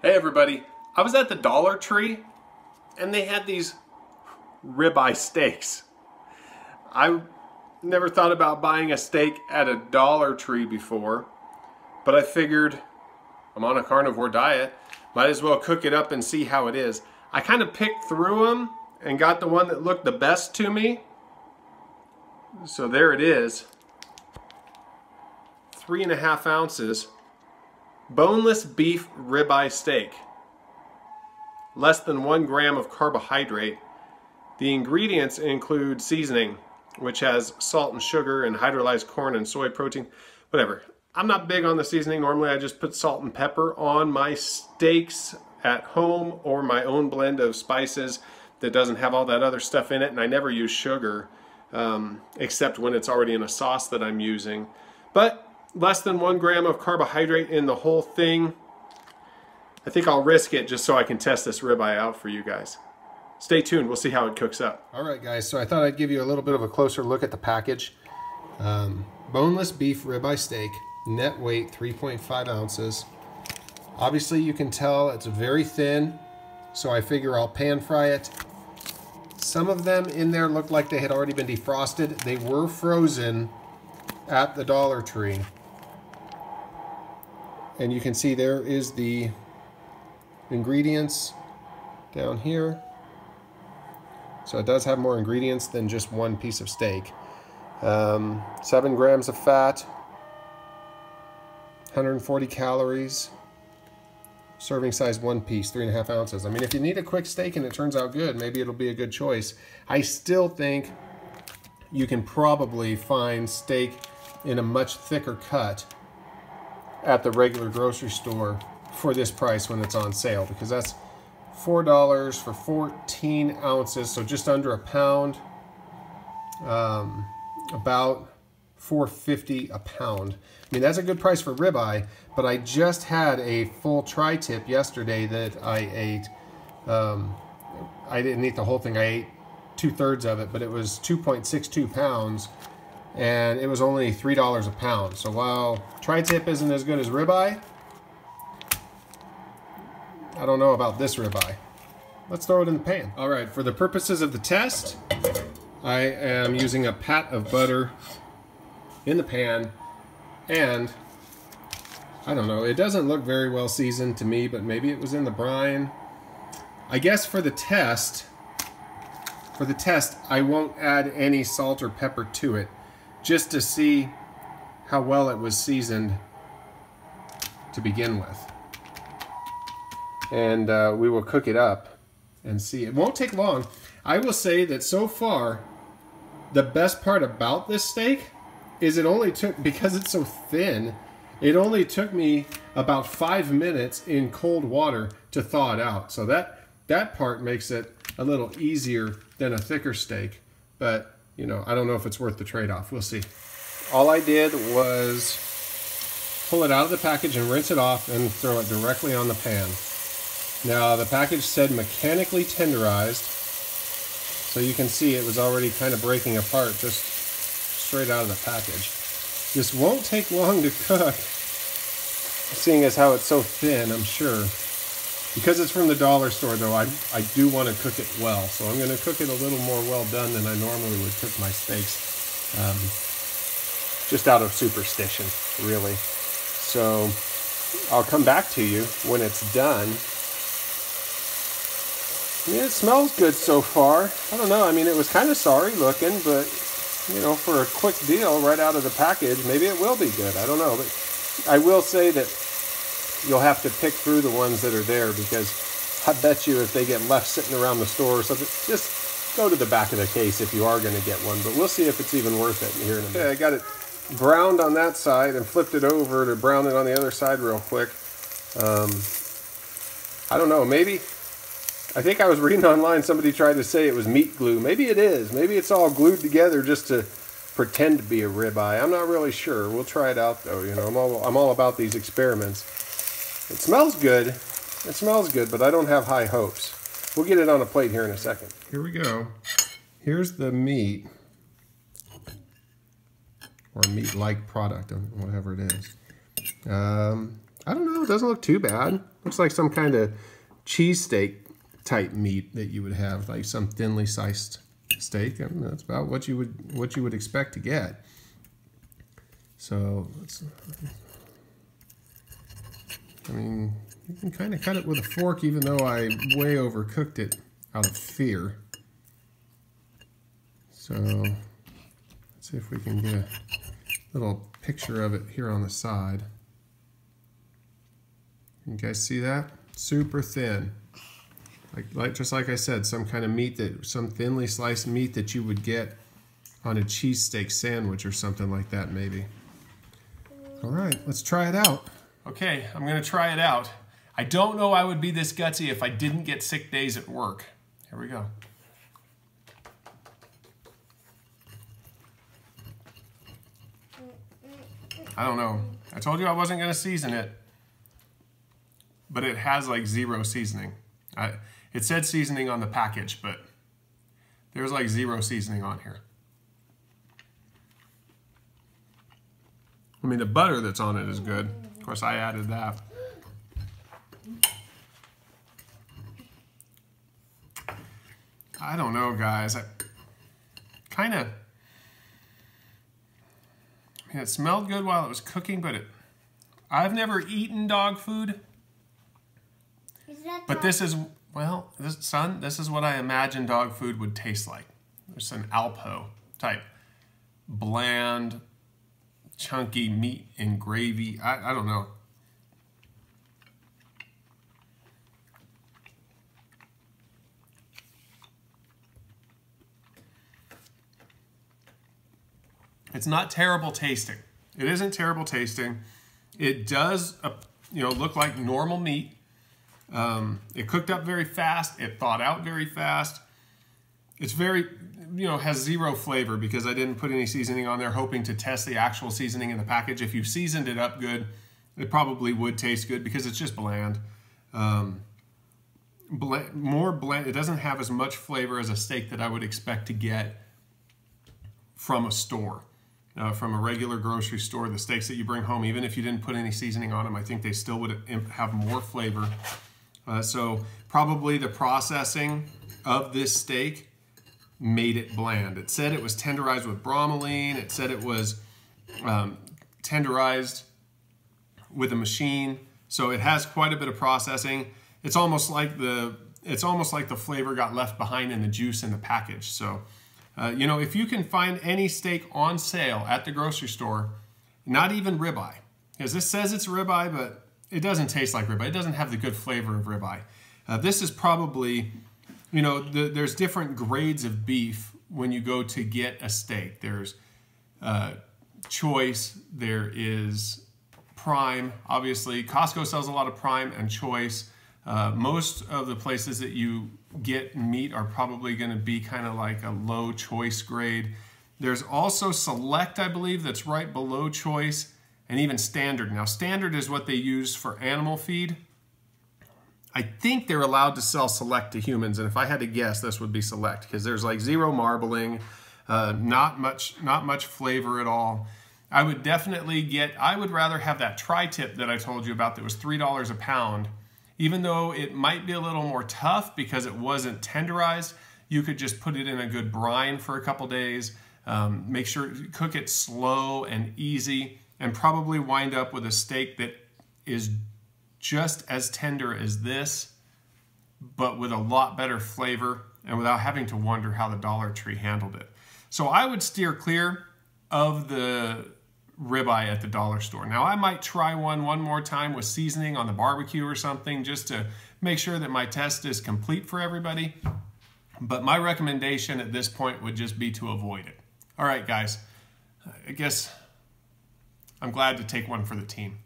Hey everybody, I was at the Dollar Tree and they had these ribeye steaks. I never thought about buying a steak at a Dollar Tree before, but I figured I'm on a carnivore diet, might as well cook it up and see how it is. I kind of picked through them and got the one that looked the best to me. So there it is, 3.5 ounces. Boneless beef ribeye steak. Less than 1 gram of carbohydrate. The ingredients include seasoning, which has salt and sugar and hydrolyzed corn and soy protein. Whatever. I'm not big on the seasoning. Normally I just put salt and pepper on my steaks at home or my own blend of spices that doesn't have all that other stuff in it, and I never use sugar except when it's already in a sauce that I'm using. But less than 1 gram of carbohydrate in the whole thing. I think I'll risk it just so I can test this ribeye out for you guys. Stay tuned, we'll see how it cooks up. Alright guys, so I thought I'd give you a little bit of a closer look at the package. Boneless beef ribeye steak, net weight 3.5 ounces. Obviously you can tell it's very thin, so I figure I'll pan fry it. Some of them in there looked like they had already been defrosted. They were frozen at the Dollar Tree. And you can see there is the ingredients down here. So it does have more ingredients than just one piece of steak. 7 grams of fat, 140 calories, serving size 1 piece, 3.5 ounces. I mean, if you need a quick steak and it turns out good, maybe it'll be a good choice. I still think you can probably find steak in a much thicker cut at the regular grocery store for this price when it's on sale, because that's $4 for 14 ounces, so just under a pound, about $4.50 a pound. I mean, that's a good price for ribeye, but I just had a full tri-tip yesterday that I ate. I didn't eat the whole thing, I ate 2/3 of it, but it was 2.62 pounds, and it was only $3 a pound. So while tri-tip isn't as good as ribeye, I don't know about this ribeye. Let's throw it in the pan. All right, for the purposes of the test, I am using a pat of butter in the pan, and I don't know, it doesn't look very well seasoned to me, but maybe it was in the brine. I guess for the test, I won't add any salt or pepper to it, just to see how well it was seasoned to begin with. And we will cook it up and see. It won't take long. I will say that so far, the best part about this steak is it only took, because it's so thin, it only took me about 5 minutes in cold water to thaw it out. So that part makes it a little easier than a thicker steak. But, you know, I don't know if it's worth the trade-off. We'll see. All I did was pull it out of the package and rinse it off and throw it directly on the pan. Now, the package said mechanically tenderized, so you can see it was already kind of breaking apart just straight out of the package. This won't take long to cook, seeing as how it's so thin, I'm sure. Because it's from the dollar store, though, I do want to cook it well, so I'm going to cook it a little more well done than I normally would cook my steaks, just out of superstition, really. So I'll come back to you when it's done. I mean, it smells good so far. I don't know, I mean, it was kind of sorry looking, but, you know, for a quick deal right out of the package, maybe it will be good. I don't know, but I will say that you'll have to pick through the ones that are there, because I bet you if they get left sitting around the store or something, just go to the back of the case if you are going to get one. But we'll see if it's even worth it here in a minute. Okay, I got it browned on that side and flipped it over to brown it on the other side real quick. I don't know, maybe, I think I was reading online, somebody tried to say it was meat glue. Maybe it is. Maybe it's all glued together just to pretend to be a ribeye. I'm not really sure. We'll try it out though. You know, I'm all about these experiments. It smells good. It smells good, but I don't have high hopes. We'll get it on a plate here in a second. Here we go. Here's the meat, or meat-like product, whatever it is. I don't know. It doesn't look too bad. Looks like some kind of cheesesteak type meat that you would have, like some thinly sliced steak. I mean, that's about what you would expect to get. So I mean, you can kind of cut it with a fork, even though I way overcooked it out of fear. So let's see if we can get a little picture of it here on the side. You guys see that? Super thin. Just like I said, some kind of meat some thinly sliced meat that you would get on a cheesesteak sandwich or something like that, maybe. All right, let's try it out. Okay, I'm gonna try it out. I don't know I would be this gutsy if I didn't get sick days at work. Here we go. I don't know. I told you I wasn't gonna season it, but it has like 0 seasoning. It said seasoning on the package, but there's like 0 seasoning on here. I mean, the butter that's on it is good. Of course, I added that. I don't know, guys. I mean, it smelled good while it was cooking, but I've never eaten dog food. But this is, well, son, this is what I imagine dog food would taste like. There's an Alpo type bland, chunky meat and gravy. I don't know. It's not terrible tasting. It isn't terrible tasting. It does, look like normal meat. It cooked up very fast. It thawed out very fast. It's very, has 0 flavor because I didn't put any seasoning on there, hoping to test the actual seasoning in the package. If you seasoned it up good, it probably would taste good because it's just bland. More bland. It doesn't have as much flavor as a steak that I would expect to get from a store. From a regular grocery store, the steaks that you bring home, even if you didn't put any seasoning on them, I think they still would have more flavor. So probably the processing of this steak made it bland. It said it was tenderized with bromelain. It said it was tenderized with a machine. So it has quite a bit of processing. It's almost like the flavor got left behind in the juice in the package. So if you can find any steak on sale at the grocery store, not even ribeye, because this says it's ribeye, but it doesn't taste like ribeye. It doesn't have the good flavor of ribeye. This is probably, there's different grades of beef when you go to get a steak. There's choice, there is prime. Obviously, Costco sells a lot of prime and choice. Most of the places that you get meat are probably going to be kind of like a low choice grade. There's also select, I believe, that's right below choice, and even standard. Now, standard is what they use for animal feed. I think they're allowed to sell select to humans, and if I had to guess, this would be select because there's like 0 marbling, not much flavor at all. I would definitely I would rather have that tri-tip that I told you about that was $3 a pound. Even though it might be a little more tough because it wasn't tenderized, you could just put it in a good brine for a couple days. Make sure to cook it slow and easy, and probably wind up with a steak that is just as tender as this, but with a lot better flavor and without having to wonder how the Dollar Tree handled it. So I would steer clear of the ribeye at the dollar store. Now I might try one more time with seasoning on the barbecue or something just to make sure that my test is complete for everybody. But my recommendation at this point would just be to avoid it. All right, guys, I guess I'm glad to take one for the team.